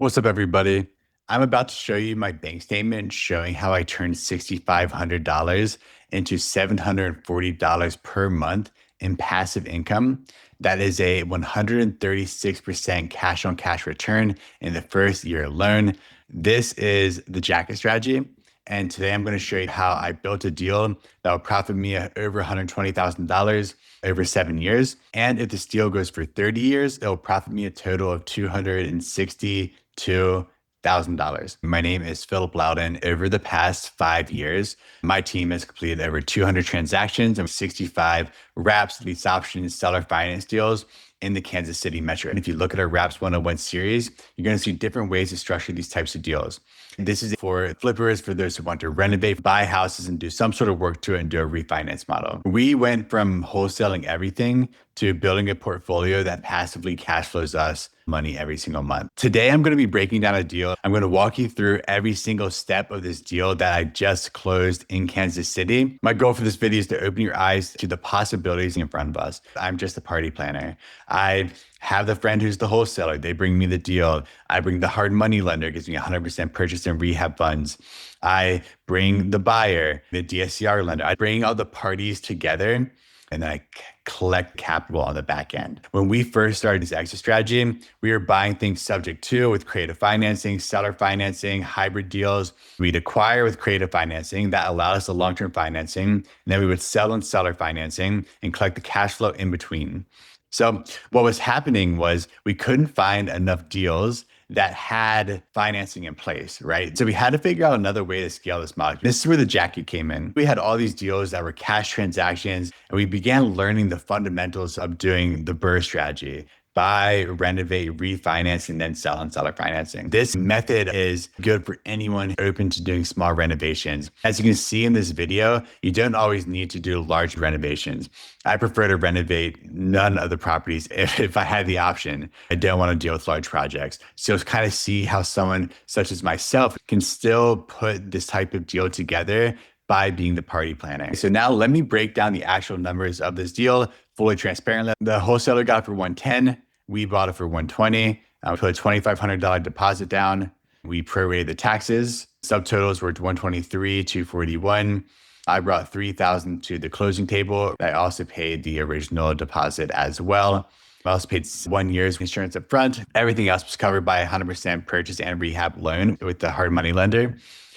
What's up, everybody? I'm about to show you my bank statement showing how I turned $6,500 into $740 per month in passive income. That is a 136% cash on cash return in the first year alone. This is the jacket strategy. And today I'm going to show you how I built a deal that will profit me at over $120,000 over 7 years. And if this deal goes for 30 years, it'll profit me a total of $262,000. My name is Philip Loudon. Over the past 5 years, my team has completed over 200 transactions and 65 wraps, lease options, seller finance deals in the Kansas City metro. And if you look at our Wraps 101 series, you're going to see different ways to structure these types of deals. This is for flippers, for those who want to renovate, buy houses, and do some sort of work to it and do a refinance model. We went from wholesaling everything to building a portfolio that passively cash flows us money every single month. Today, I'm going to be breaking down a deal. I'm going to walk you through every single step of this deal that I just closed in Kansas City. My goal for this video is to open your eyes to the possibilities in front of us. I'm just a party planner. I have the friend who's the wholesaler. They bring me the deal. I bring the hard money lender, gives me 100% purchase and rehab funds. I bring the buyer, the DSCR lender. I bring all the parties together and then I collect capital on the back end. When we first started this exit strategy, we were buying things subject to with creative financing, seller financing, hybrid deals. We'd acquire with creative financing that allowed us the long-term financing. And then we would sell on seller financing and collect the cash flow in between. So what was happening was we couldn't find enough deals that had financing in place, right? So we had to figure out another way to scale this model. This is where the jacket came in. We had all these deals that were cash transactions, and we began learning the fundamentals of doing the BRRRR strategy. Buy, renovate, refinance, and then sell on seller financing. This method is good for anyone open to doing small renovations. As you can see in this video, you don't always need to do large renovations. I prefer to renovate none of the properties if I had the option. I don't want to deal with large projects. So kind of see how someone such as myself can still put this type of deal together by being the party planner. So now let me break down the actual numbers of this deal, fully transparent. The wholesaler got it for 110. We bought it for 120. We put a $2,500 deposit down. We prorated the taxes. Subtotals were 123, 241. I brought 3,000 to the closing table. I also paid the original deposit as well. I also paid 1 year's insurance up front. Everything else was covered by a 100% purchase and rehab loan with the hard money lender.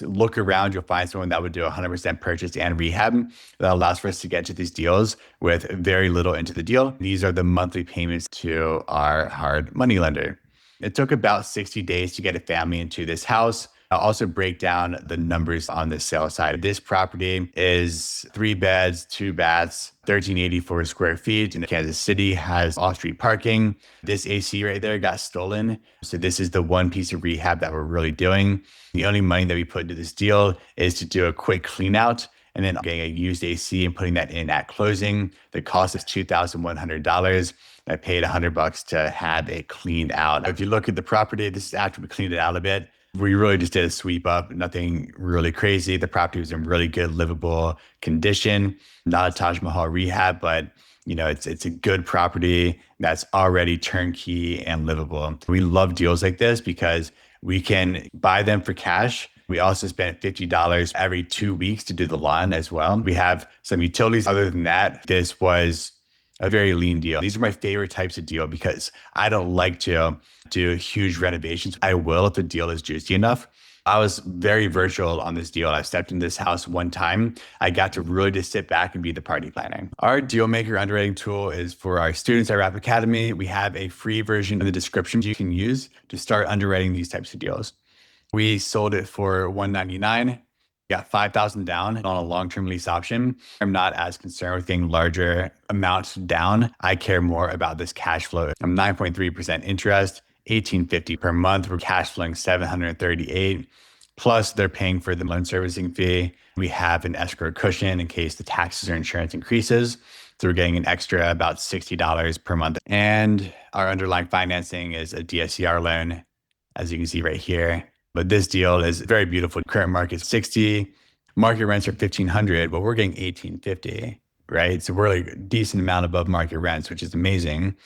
Look around, you'll find someone that would do 100% purchase and rehab. That allows for us to get to these deals with very little into the deal. These are the monthly payments to our hard money lender. It took about 60 days to get a family into this house. I'll also break down the numbers on the sales side. This property is 3 beds, 2 baths, 1,384 square feet in Kansas City, has off-street parking. This AC right there got stolen. So this is the one piece of rehab that we're really doing. The only money that we put into this deal is to do a quick clean out and then getting a used AC and putting that in at closing. The cost is $2,100. I paid $100 to have it cleaned out. If you look at the property, this is after we cleaned it out a bit. We really just did a sweep up, nothing really crazy. The property was in really good livable condition, not a Taj Mahal rehab, but it's a good property that's already turnkey and livable. We love deals like this because we can buy them for cash. We also spent $50 every 2 weeks to do the lawn as well. We have some utilities. Other than that, this was a very lean deal. These are my favorite types of deal because I don't like to do huge renovations. I will if the deal is juicy enough. I was very virtual on this deal. I stepped in this house one time. I got to really just sit back and be the party planner. Our deal maker underwriting tool is for our students at Wrap Academy. We have a free version in the description you can use to start underwriting these types of deals. We sold it for $199. Got $5,000 down on a long-term lease option. I'm not as concerned with getting larger amounts down. I care more about this cash flow. I'm 9.3% interest, $1,850 per month. We're cash flowing $738. Plus, they're paying for the loan servicing fee. We have an escrow cushion in case the taxes or insurance increases. So we're getting an extra about $60 per month. And our underlying financing is a DSCR loan, as you can see right here. But this deal is very beautiful. Current market is $60. Market rents are $1,500, but we're getting $1,850, right? So we're like a decent amount above market rents, which is amazing.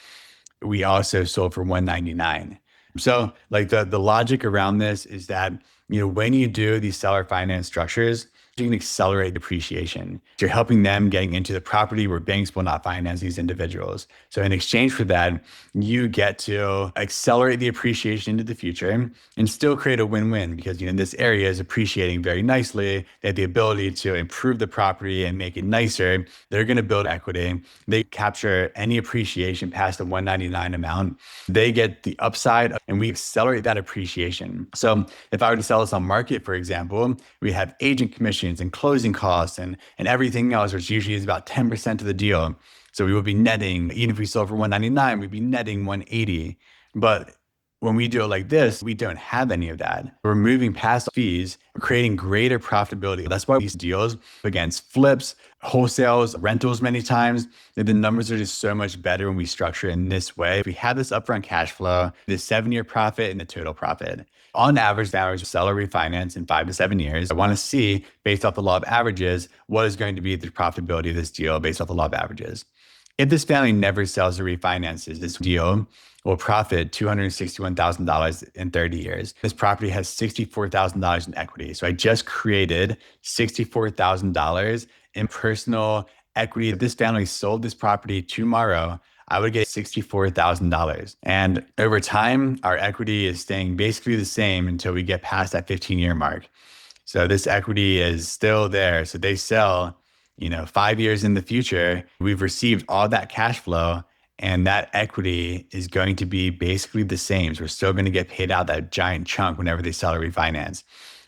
We also sold for $199. So like the logic around this is that, when you do these seller finance structures, you can accelerate depreciation. You're helping them getting into the property where banks will not finance these individuals. So in exchange for that, you get to accelerate the appreciation into the future and still create a win-win because, this area is appreciating very nicely. They have the ability to improve the property and make it nicer. They're going to build equity. They capture any appreciation past the 199 amount. They get the upside and we accelerate that appreciation. So if I were to sell this on market, for example, we have agent commissions and closing costs and everything else, which usually is about 10% of the deal. So we would be netting, even if we sold for 199, we'd be netting 180. But when we do it like this, we don't have any of that. We're moving past fees, we're creating greater profitability. That's why these deals against flips, wholesales, rentals many times, the numbers are just so much better when we structure it in this way. If we have this upfront cash flow, the 7-year profit and the total profit. On average, the average seller refinance in 5 to 7 years. I want to see, based off the law of averages, what is going to be the profitability of this deal based off the law of averages. If this family never sells or refinances, this deal will profit $261,000 in 30 years. This property has $64,000 in equity. So I just created $64,000 in personal equity. If this family sold this property tomorrow, I would get $64,000. And over time, our equity is staying basically the same until we get past that 15-year mark. So this equity is still there. So they sell, 5 years in the future, we've received all that cash flow and that equity is going to be basically the same. So we're still going to get paid out that giant chunk whenever they sell or refinance.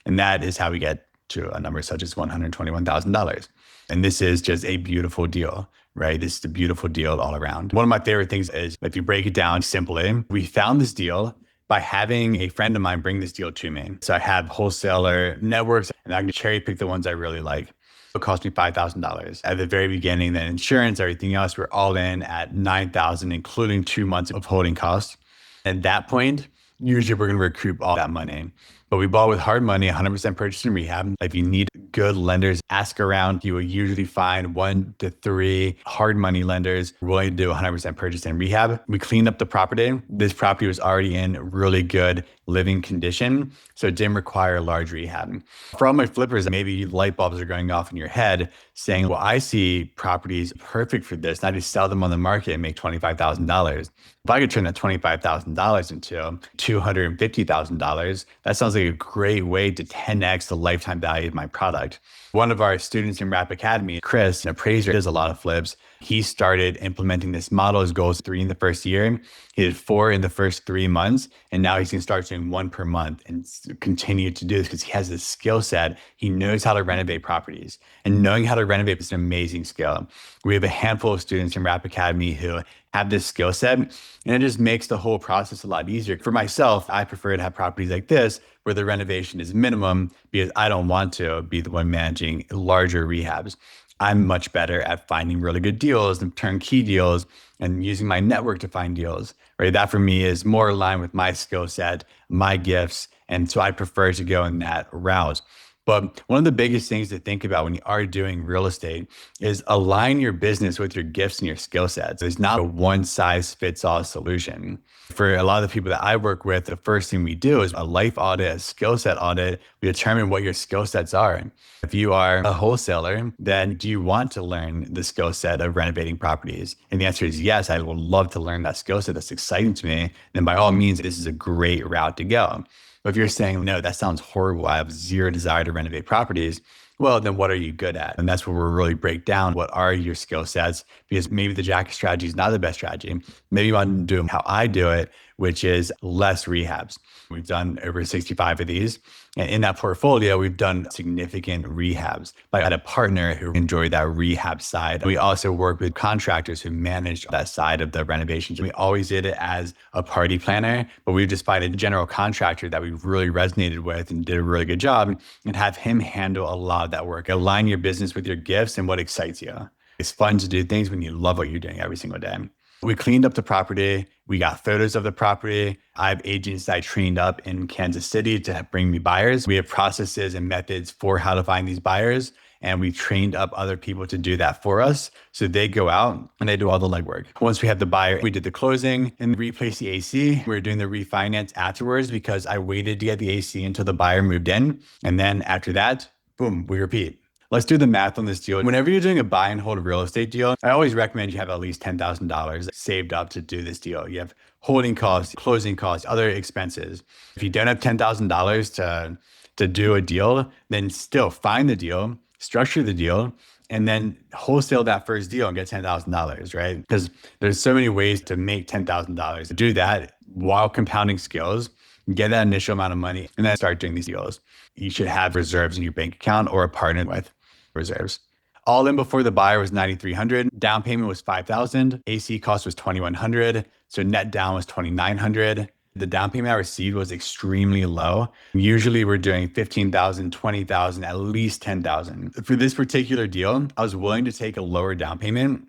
And that is how we get to a number such as $121,000. And this is just a beautiful deal, right? This is a beautiful deal all around. One of my favorite things is if you break it down simply, we found this deal by having a friend of mine bring this deal to me. So I have wholesaler networks and I can cherry pick the ones I really like. It cost me $5,000 at the very beginning. Then insurance, everything else, we're all in at $9,000, including 2 months of holding costs. At that point, usually we're going to recoup all that money. But we bought with hard money, 100% purchase and rehab. If you need good lenders, ask around. You will usually find 1 to 3 hard money lenders willing to do 100% purchase and rehab. We cleaned up the property. This property was already in really good living condition, so it didn't require a large rehab. For all my flippers, maybe light bulbs are going off in your head saying, well, I see properties perfect for this. And I just sell them on the market and make $25,000. If I could turn that $25,000 into $250,000, that sounds like a great way to 10x the lifetime value of my product. One of our students in Rap Academy, Chris, an appraiser, does a lot of flips. He started implementing this model. His goal is 3 in the first year. He did 4 in the first 3 months. And now he's going to start doing 1 per month and continue to do this because he has this skill set. He knows how to renovate properties. And knowing how to renovate is an amazing skill. We have a handful of students in Rap Academy who have this skill set, and it just makes the whole process a lot easier. For myself, I prefer to have properties like this where the renovation is minimum because I don't want to be the one managing larger rehabs. I'm much better at finding really good deals and turnkey deals and using my network to find deals, right? That for me is more aligned with my skill set, my gifts. And so I prefer to go in that route. But one of the biggest things to think about when you are doing real estate is align your business with your gifts and your skill sets. There's not a one size fits all solution. For a lot of the people that I work with, the first thing we do is a life audit, a skill set audit. We determine what your skill sets are. If you are a wholesaler, then do you want to learn the skill set of renovating properties? And the answer is yes, I would love to learn that skill set. That's exciting to me. Then by all means, this is a great route to go. But if you're saying, no, that sounds horrible, I have zero desire to renovate properties, well, then what are you good at? And that's where we'll really break down what are your skill sets, because maybe the jacket strategy is not the best strategy. Maybe you want to do how I do it, which is less rehabs. We've done over 65 of these. And in that portfolio, we've done significant rehabs. I had a partner who enjoyed that rehab side. We also work with contractors who manage that side of the renovations. We always did it as a party planner, but we've just found a general contractor that we really resonated with and did a really good job and have him handle a lot of that work. Align your business with your gifts and what excites you. It's fun to do things when you love what you're doing every single day. We cleaned up the property. We got photos of the property. I have agents that I trained up in Kansas City to bring me buyers. We have processes and methods for how to find these buyers. and we trained up other people to do that for us. So they go out and they do all the legwork. Once we have the buyer, we did the closing and replace the AC. We were doing the refinance afterwards because I waited to get the AC until the buyer moved in. And then after that, boom, we repeat. Let's do the math on this deal. Whenever you're doing a buy and hold real estate deal, I always recommend you have at least $10,000 saved up to do this deal. You have holding costs, closing costs, other expenses. If you don't have $10,000 to do a deal, then still find the deal, structure the deal, and then wholesale that first deal and get $10,000, right? Because there's so many ways to make $10,000. To do that while compounding skills, get that initial amount of money, and then start doing these deals. You should have reserves in your bank account or a partner with reserves. All in before the buyer was $9,300. Down payment was $5,000. AC cost was $2,100. So net down was $2,900. The down payment I received was extremely low. Usually we're doing $15,000, $20,000, at least $10,000. For this particular deal, I was willing to take a lower down payment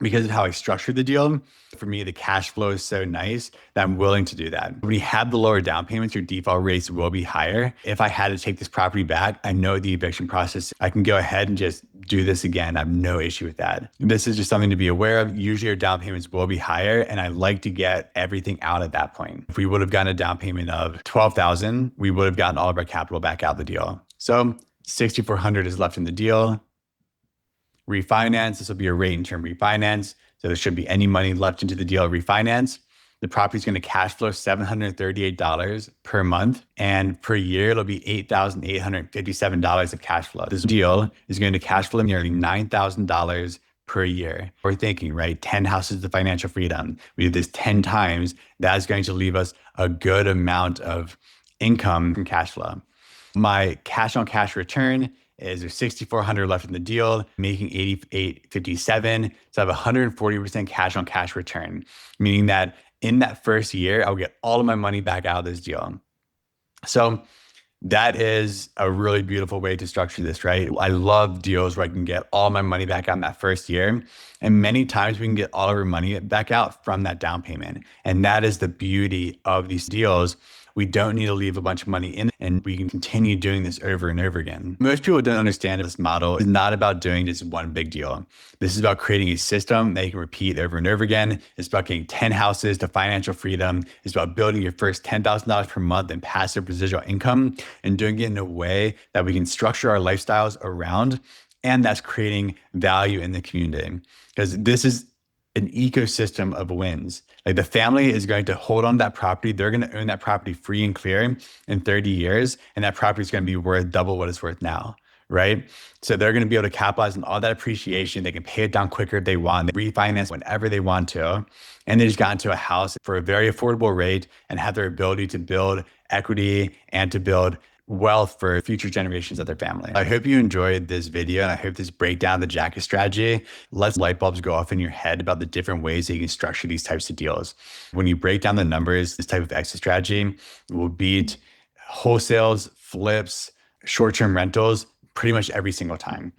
because of how I structured the deal. For me, the cash flow is so nice that I'm willing to do that. When you have the lower down payments, your default rates will be higher. If I had to take this property back, I know the eviction process. I can go ahead and just do this again. I have no issue with that. This is just something to be aware of. Usually your down payments will be higher, and I like to get everything out at that point. If we would have gotten a down payment of $12,000, we would have gotten all of our capital back out of the deal. So $6,400 is left in the deal. Refinance, this will be a rate and term refinance. So there shouldn't be any money left into the deal refinance. The property is going to cash flow $738 per month. And per year, it'll be $8,857 of cash flow. This deal is going to cash flow nearly $9,000 per year. We're thinking, right? 10 houses to financial freedom. We do this 10 times. That's going to leave us a good amount of income from cash flow. My cash on cash return is there's $6,400 left in the deal, making $8,857. So I have 140% cash on cash return, meaning that in that first year, I'll get all of my money back out of this deal. So that is a really beautiful way to structure this, right? I love deals where I can get all my money back out in that first year. And many times we can get all of our money back out from that down payment. And that is the beauty of these deals. We don't need to leave a bunch of money in, and we can continue doing this over and over again. Most people don't understand this model is not about doing just one big deal. This is about creating a system that you can repeat over and over again. It's about getting 10 houses to financial freedom. It's about building your first $10,000 per month in passive residual income and doing it in a way that we can structure our lifestyles around, and that's creating value in the community. Because this is an ecosystem of wins. Like the family is going to hold on to that property. They're going to own that property free and clear in 30 years. And that property is going to be worth double what it's worth now, right? So they're going to be able to capitalize on all that appreciation. They can pay it down quicker if they want. They refinance whenever they want to. And they just got into a house for a very affordable rate and have their ability to build equity and to build wealth for future generations of their family. I hope you enjoyed this video, and I hope this breakdown of the jacket strategy lets light bulbs go off in your head about the different ways that you can structure these types of deals. When you break down the numbers, this type of exit strategy will beat wholesales, flips, short-term rentals pretty much every single time.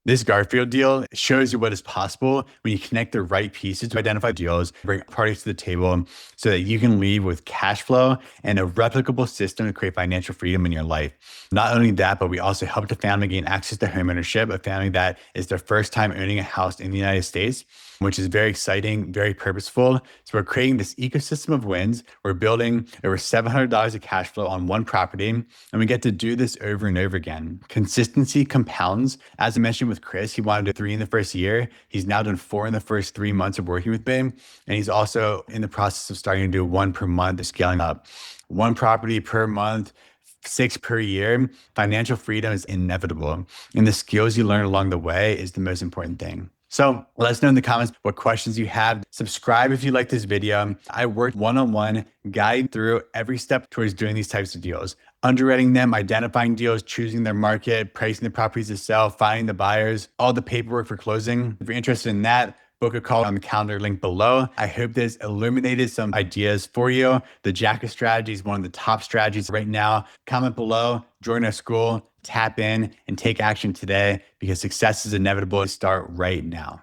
This Garfield deal shows you what is possible when you connect the right pieces to identify deals, bring parties to the table so that you can leave with cash flow and a replicable system to create financial freedom in your life. Not only that, but we also help the family gain access to homeownership, a family that is their first time owning a house in the United States, which is very exciting, very purposeful. So we're creating this ecosystem of wins. We're building over $700 of cash flow on one property, and we get to do this over and over again. Consistency compounds. As I mentioned with Chris, he wanted to do 3 in the first year. He's now done 4 in the first 3 months of working with me. And he's also in the process of starting to do 1 per month, scaling up. 1 property per month, 6 per year. Financial freedom is inevitable. And the skills you learn along the way is the most important thing. So let us know in the comments what questions you have. Subscribe if you like this video. I work one-on-one, guide through every step towards doing these types of deals. Underwriting them, identifying deals, choosing their market, pricing the properties to sell, finding the buyers, all the paperwork for closing. If you're interested in that, book a call on the calendar link below. I hope this illuminated some ideas for you. The jacket strategy is one of the top strategies right now. Comment below, join our school, tap in, and take action today because success is inevitable. Start right now.